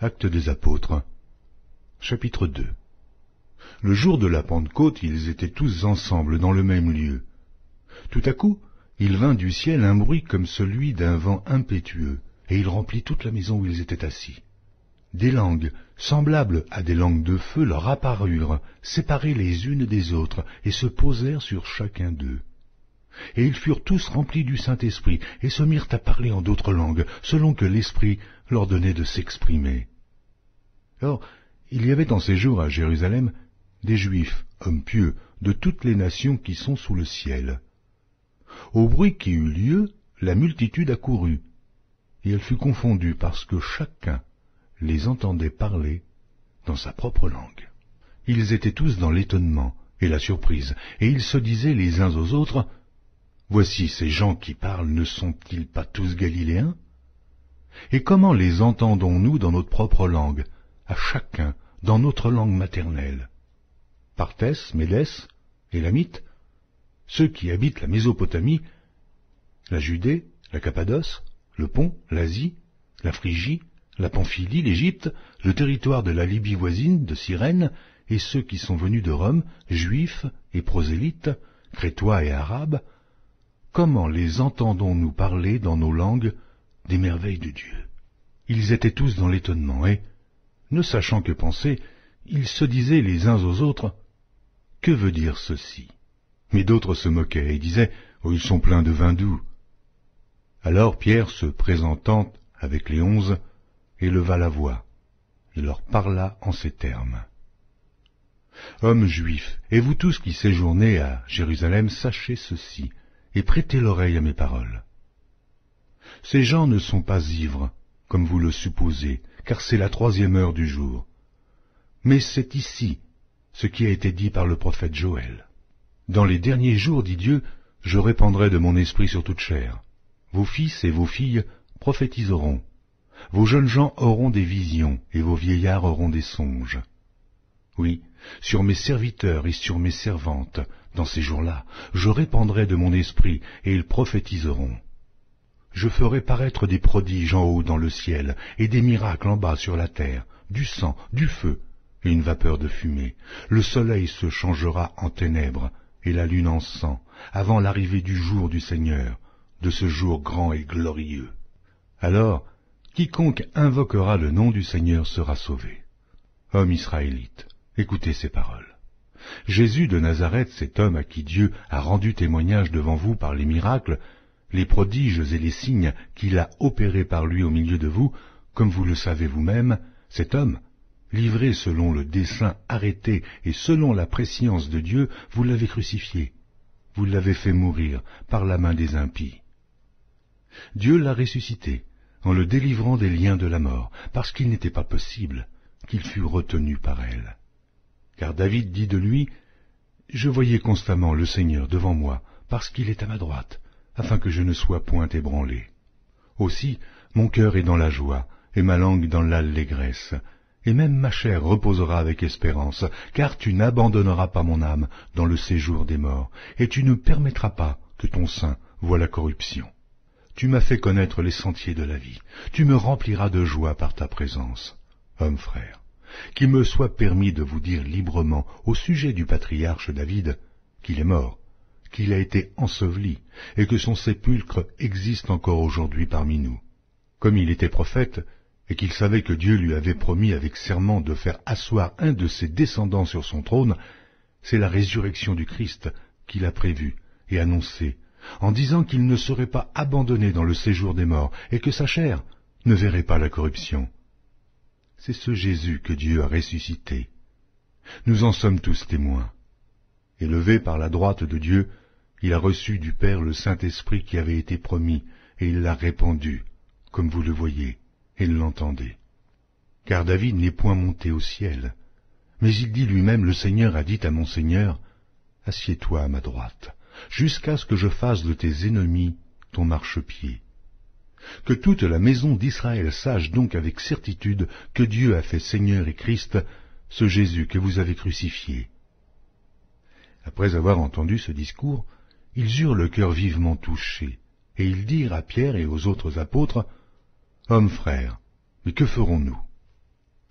Actes des Apôtres, chapitre 2. Le jour de la Pentecôte, ils étaient tous ensemble dans le même lieu. Tout à coup, il vint du ciel un bruit comme celui d'un vent impétueux, et il remplit toute la maison où ils étaient assis. Des langues, semblables à des langues de feu, leur apparurent, séparées les unes des autres, et se posèrent sur chacun d'eux. Et ils furent tous remplis du Saint-Esprit, et se mirent à parler en d'autres langues, selon que l'Esprit leur donnait de s'exprimer. Or, il y avait en ces jours à Jérusalem des Juifs, hommes pieux, de toutes les nations qui sont sous le ciel. Au bruit qui eut lieu, la multitude accourut, et elle fut confondue parce que chacun les entendait parler dans sa propre langue. Ils étaient tous dans l'étonnement et la surprise, et ils se disaient les uns aux autres, « Voici ces gens qui parlent, ne sont-ils pas tous galiléens? Et comment les entendons-nous dans notre propre langue, à chacun dans notre langue maternelle? Partès, Médès, Élamites, ceux qui habitent la Mésopotamie, la Judée, la Cappadoce, le Pont, l'Asie, la Phrygie, la Pamphylie, l'Égypte, le territoire de la Libye voisine, de Cyrène, et ceux qui sont venus de Rome, juifs et prosélytes, crétois et arabes, comment les entendons-nous parler dans nos langues des merveilles de Dieu? Ils étaient tous dans l'étonnement, et, ne sachant que penser, ils se disaient les uns aux autres, « Que veut dire ceci ?» Mais d'autres se moquaient et disaient, « Oh, ils sont pleins de vin doux. » Alors Pierre, se présentant avec les 11, éleva la voix, et leur parla en ces termes. « Hommes juifs, et vous tous qui séjournez à Jérusalem, sachez ceci, et prêtez l'oreille à mes paroles. Ces gens ne sont pas ivres, comme vous le supposez, car c'est la 3e heure du jour. Mais c'est ici ce qui a été dit par le prophète Joël. Dans les derniers jours, dit Dieu, je répandrai de mon esprit sur toute chair. Vos fils et vos filles prophétiseront. Vos jeunes gens auront des visions, et vos vieillards auront des songes. Oui, sur mes serviteurs et sur mes servantes, dans ces jours-là, je répandrai de mon esprit, et ils prophétiseront. Je ferai paraître des prodiges en haut dans le ciel, et des miracles en bas sur la terre, du sang, du feu, et une vapeur de fumée. Le soleil se changera en ténèbres, et la lune en sang, avant l'arrivée du jour du Seigneur, de ce jour grand et glorieux. Alors, quiconque invoquera le nom du Seigneur sera sauvé. Hommes israélites, écoutez ces paroles. Jésus de Nazareth, cet homme à qui Dieu a rendu témoignage devant vous par les miracles, les prodiges et les signes qu'il a opérés par lui au milieu de vous, comme vous le savez vous-même, cet homme, livré selon le dessein arrêté et selon la prescience de Dieu, vous l'avez crucifié, vous l'avez fait mourir par la main des impies. Dieu l'a ressuscité, en le délivrant des liens de la mort, parce qu'il n'était pas possible qu'il fût retenu par elle. Car David dit de lui, « Je voyais constamment le Seigneur devant moi, parce qu'il est à ma droite, afin que je ne sois point ébranlé. Aussi, mon cœur est dans la joie, et ma langue dans l'allégresse, et même ma chair reposera avec espérance, car tu n'abandonneras pas mon âme dans le séjour des morts, et tu ne permettras pas que ton sein voie la corruption. Tu m'as fait connaître les sentiers de la vie, tu me rempliras de joie par ta présence. Homme frère, qu'il me soit permis de vous dire librement au sujet du patriarche David qu'il est mort, qu'il a été enseveli, et que son sépulcre existe encore aujourd'hui parmi nous. Comme il était prophète, et qu'il savait que Dieu lui avait promis avec serment de faire asseoir un de ses descendants sur son trône, c'est la résurrection du Christ qu'il a prévue et annoncée, en disant qu'il ne serait pas abandonné dans le séjour des morts, et que sa chair ne verrait pas la corruption. C'est ce Jésus que Dieu a ressuscité. Nous en sommes tous témoins. Élevé par la droite de Dieu, il a reçu du Père le Saint-Esprit qui avait été promis, et il l'a répandu, comme vous le voyez et l'entendez. Car David n'est point monté au ciel, mais il dit lui-même, le Seigneur a dit à mon Seigneur, « Assieds-toi à ma droite, jusqu'à ce que je fasse de tes ennemis ton marchepied. » Que toute la maison d'Israël sache donc avec certitude que Dieu a fait Seigneur et Christ, ce Jésus que vous avez crucifié. Après avoir entendu ce discours, ils eurent le cœur vivement touché, et ils dirent à Pierre et aux autres apôtres, « Hommes frères, mais que ferons-nous »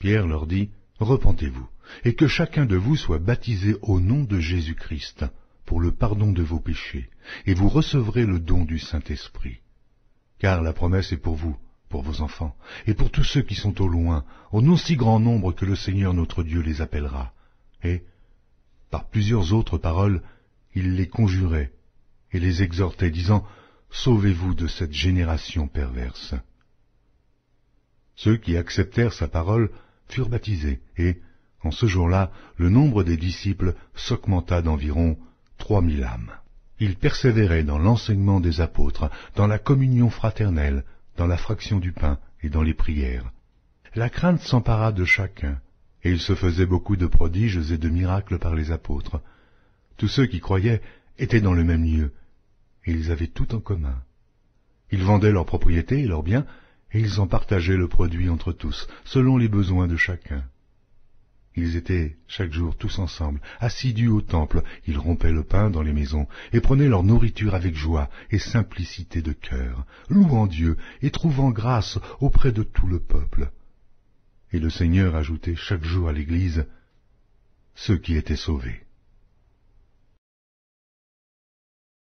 Pierre leur dit, « Repentez-vous, et que chacun de vous soit baptisé au nom de Jésus-Christ, pour le pardon de vos péchés, et vous recevrez le don du Saint-Esprit. Car la promesse est pour vous, pour vos enfants, et pour tous ceux qui sont au loin, en aussi grand nombre que le Seigneur notre Dieu les appellera. » Et, par plusieurs autres paroles, il les conjurait et les exhortait, disant, « Sauvez-vous de cette génération perverse. » Ceux qui acceptèrent sa parole furent baptisés, et, en ce jour-là, le nombre des disciples s'augmenta d'environ 3000 âmes. Ils persévéraient dans l'enseignement des apôtres, dans la communion fraternelle, dans la fraction du pain et dans les prières. La crainte s'empara de chacun, et il se faisait beaucoup de prodiges et de miracles par les apôtres. Tous ceux qui croyaient étaient dans le même lieu, et ils avaient tout en commun. Ils vendaient leurs propriétés et leurs biens, et ils en partageaient le produit entre tous, selon les besoins de chacun. Ils étaient chaque jour tous ensemble, assidus au temple, ils rompaient le pain dans les maisons, et prenaient leur nourriture avec joie et simplicité de cœur, louant Dieu et trouvant grâce auprès de tout le peuple. Et le Seigneur ajoutait chaque jour à l'Église ceux qui étaient sauvés.